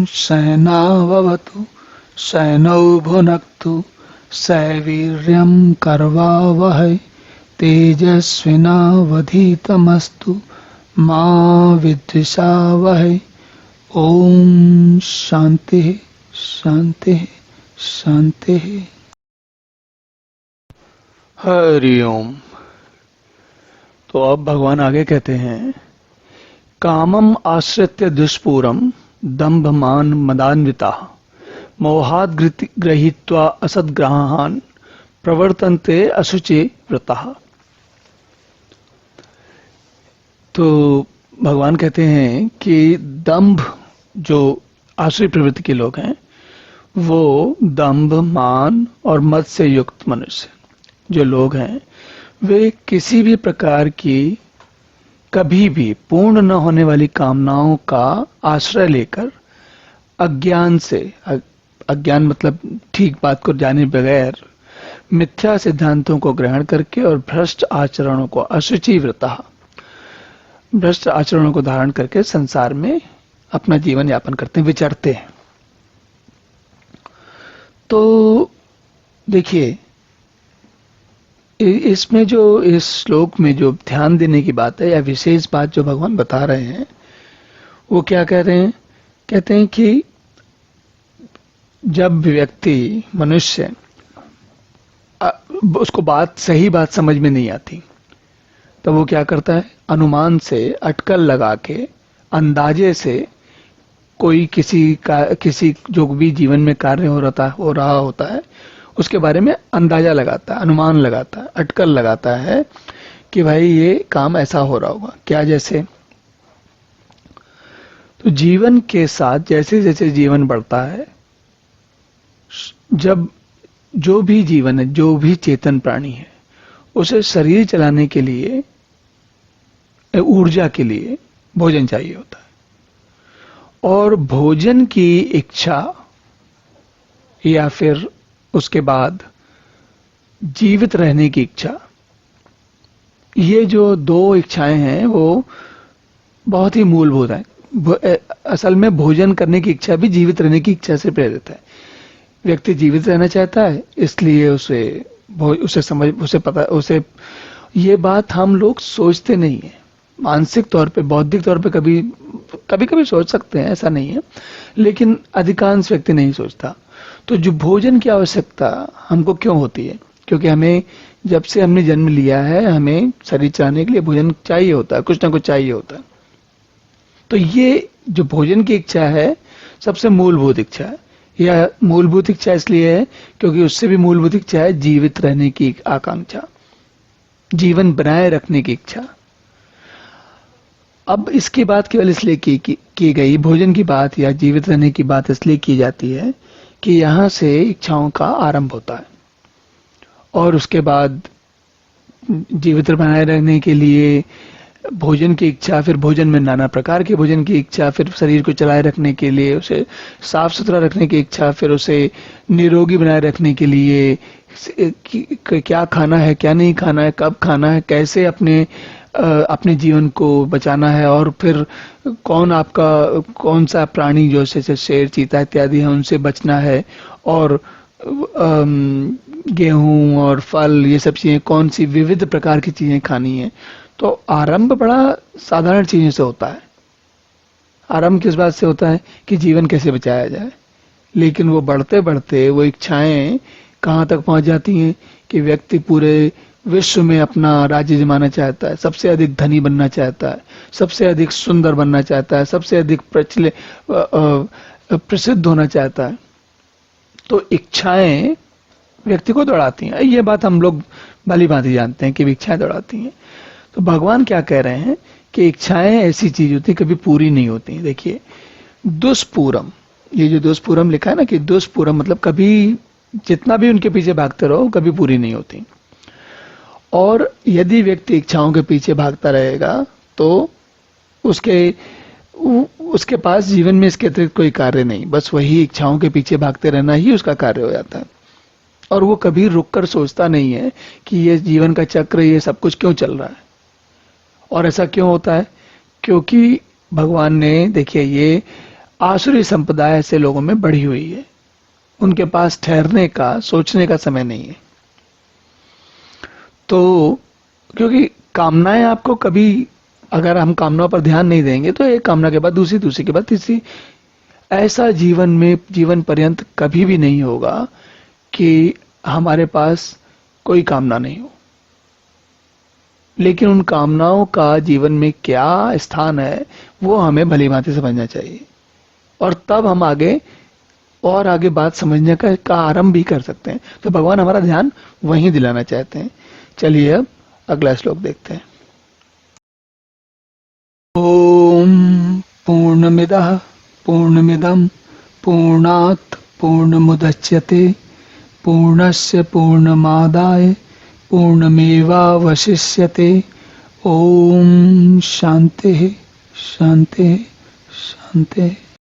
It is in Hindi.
सहनाववतु सहनौ भुनक्तु सवीर्यं कर्वावहै तेजस्विनावधीतमस्तु मा विद्विषावहै। ओम शांति शांति शांति। हरि ओम। तो अब भगवान आगे कहते हैं, कामम आश्रित्य दुष्पूरम दंभ मान मदान्विता मोहाद गृहीत्वा असद्ग्रहान् प्रवर्तन्ते अशुचि व्रतः। तो भगवान कहते हैं कि दंभ, जो आश्रित प्रवृत्ति के लोग हैं, वो दंभ, मान और मद से युक्त मनुष्य जो लोग हैं, वे किसी भी प्रकार की कभी भी पूर्ण न होने वाली कामनाओं का आश्रय लेकर अज्ञान से, अज्ञान मतलब ठीक बात को जाने बगैर मिथ्या सिद्धांतों को ग्रहण करके और भ्रष्ट आचरणों को, अशुचि व्रतः, भ्रष्ट आचरणों को धारण करके संसार में अपना जीवन यापन करते हैं, विचरते हैं। तो देखिए, इसमें जो इस श्लोक में जो ध्यान देने की बात है या विशेष बात जो भगवान बता रहे हैं, वो क्या कह रहे हैं? कहते हैं कि जब व्यक्ति, मनुष्य, उसको बात, सही बात समझ में नहीं आती, तो वो क्या करता है? अनुमान से, अटकल लगा के, अंदाजे से कोई किसी जो भी जीवन में कार्य हो रहा होता है उसके बारे में अंदाजा लगाता है, अनुमान लगाता है, अटकल लगाता है कि भाई ये काम ऐसा हो रहा होगा। क्या? जैसे तो जीवन के साथ जैसे जैसे जीवन बढ़ता है, जब जो भी जीवन है, जो भी चेतन प्राणी है, उसे शरीर चलाने के लिए, ऊर्जा के लिए भोजन चाहिए होता है। और भोजन की इच्छा या फिर उसके बाद जीवित रहने की इच्छा, ये जो दो इच्छाएं हैं वो बहुत ही मूलभूत हैं। असल में भोजन करने की इच्छा भी जीवित रहने की इच्छा से प्रेरित है। व्यक्ति जीवित रहना चाहता है, इसलिए उसे ये बात हम लोग सोचते नहीं है। मानसिक तौर पे, बौद्धिक तौर पे कभी कभी सोच सकते हैं, ऐसा नहीं है, लेकिन अधिकांश व्यक्ति नहीं सोचता। तो जो भोजन की आवश्यकता हमको क्यों होती है? क्योंकि हमें, जब से हमने जन्म लिया है, हमें शरीर चलाने के लिए भोजन चाहिए होता है, कुछ ना कुछ चाहिए होता है। तो ये जो भोजन की इच्छा है, सबसे मूलभूत इच्छा है। यह मूलभूत इच्छा इसलिए है क्योंकि उससे भी मूलभूत इच्छा है जीवित रहने की आकांक्षा, जीवन बनाए रखने की इच्छा। अब इसकी बात केवल इसलिए की गई, भोजन की बात या जीवित रहने की बात इसलिए की जाती है कि यहां से इच्छाओं का आरंभ होता है, और उसके बाद जीवित बनाए रहने के लिए भोजन की इच्छा, फिर भोजन में नाना प्रकार के भोजन की इच्छा, फिर शरीर को चलाए रखने के लिए उसे साफ सुथरा रखने की इच्छा, फिर उसे निरोगी बनाए रखने के लिए क्या खाना है, क्या नहीं खाना है, कब खाना है, कैसे अपने जीवन को बचाना है, और फिर कौन सा प्राणी जैसे शेर, चीता इत्यादि है, उनसे बचना है, और गेहूं और फल, ये सब चीजें, कौन सी विविध प्रकार की चीजें खानी है। तो आरंभ बड़ा साधारण चीजों से होता है। आरंभ किस बात से होता है? कि जीवन कैसे बचाया जाए। लेकिन वो बढ़ते बढ़ते वो इच्छाएं कहां तक पहुंच जाती हैं कि व्यक्ति पूरे विश्व में अपना राज्य जमाना चाहता है, सबसे अधिक धनी बनना चाहता है, सबसे अधिक सुंदर बनना चाहता है, सबसे अधिक प्रसिद्ध होना चाहता है। तो इच्छाएं व्यक्ति को दौड़ाती हैं। ये बात हम लोग भली भांति जानते हैं कि इच्छाएं दौड़ाती हैं। तो भगवान क्या कह रहे हैं कि इच्छाएं ऐसी चीज होती, कभी पूरी नहीं होती। देखिए, दुष्पूरम, ये जो दुष्पूरम लिखा है ना, कि दुष्पूरम मतलब कभी जितना भी उनके पीछे भागते रहो, कभी पूरी नहीं होती। और यदि व्यक्ति इच्छाओं के पीछे भागता रहेगा तो उसके पास जीवन में इसके अतिरिक्त कोई कार्य नहीं, बस वही इच्छाओं के पीछे भागते रहना ही उसका कार्य हो जाता है। और वो कभी रुककर सोचता नहीं है कि ये जीवन का चक्र, ये सब कुछ क्यों चल रहा है और ऐसा क्यों होता है। क्योंकि भगवान ने, देखिए, ये आसुरी संप्रदाय ऐसे लोगों में बढ़ी हुई है। उनके पास ठहरने का, सोचने का समय नहीं है। तो क्योंकि कामनाएं आपको कभी, अगर हम कामनाओं पर ध्यान नहीं देंगे तो एक कामना के बाद दूसरी, दूसरी के बाद तीसरी, ऐसा जीवन में जीवन पर्यंत कभी भी नहीं होगा कि हमारे पास कोई कामना नहीं हो। लेकिन उन कामनाओं का जीवन में क्या स्थान है वो हमें भली भांति समझना चाहिए, और तब हम आगे और आगे बात समझने का आरंभ भी कर सकते हैं। तो भगवान हमारा ध्यान वहीं दिलाना चाहते हैं। चलिए अब अगला श्लोक देखते हैं। ओम पूर्णमिदः पूर्णमिदं पूर्णात् पूर्णमुदच्यते पूर्णस्य पूर्णमादाय पूर्णमेवावशिष्यते। ओम शांति शांति शांति।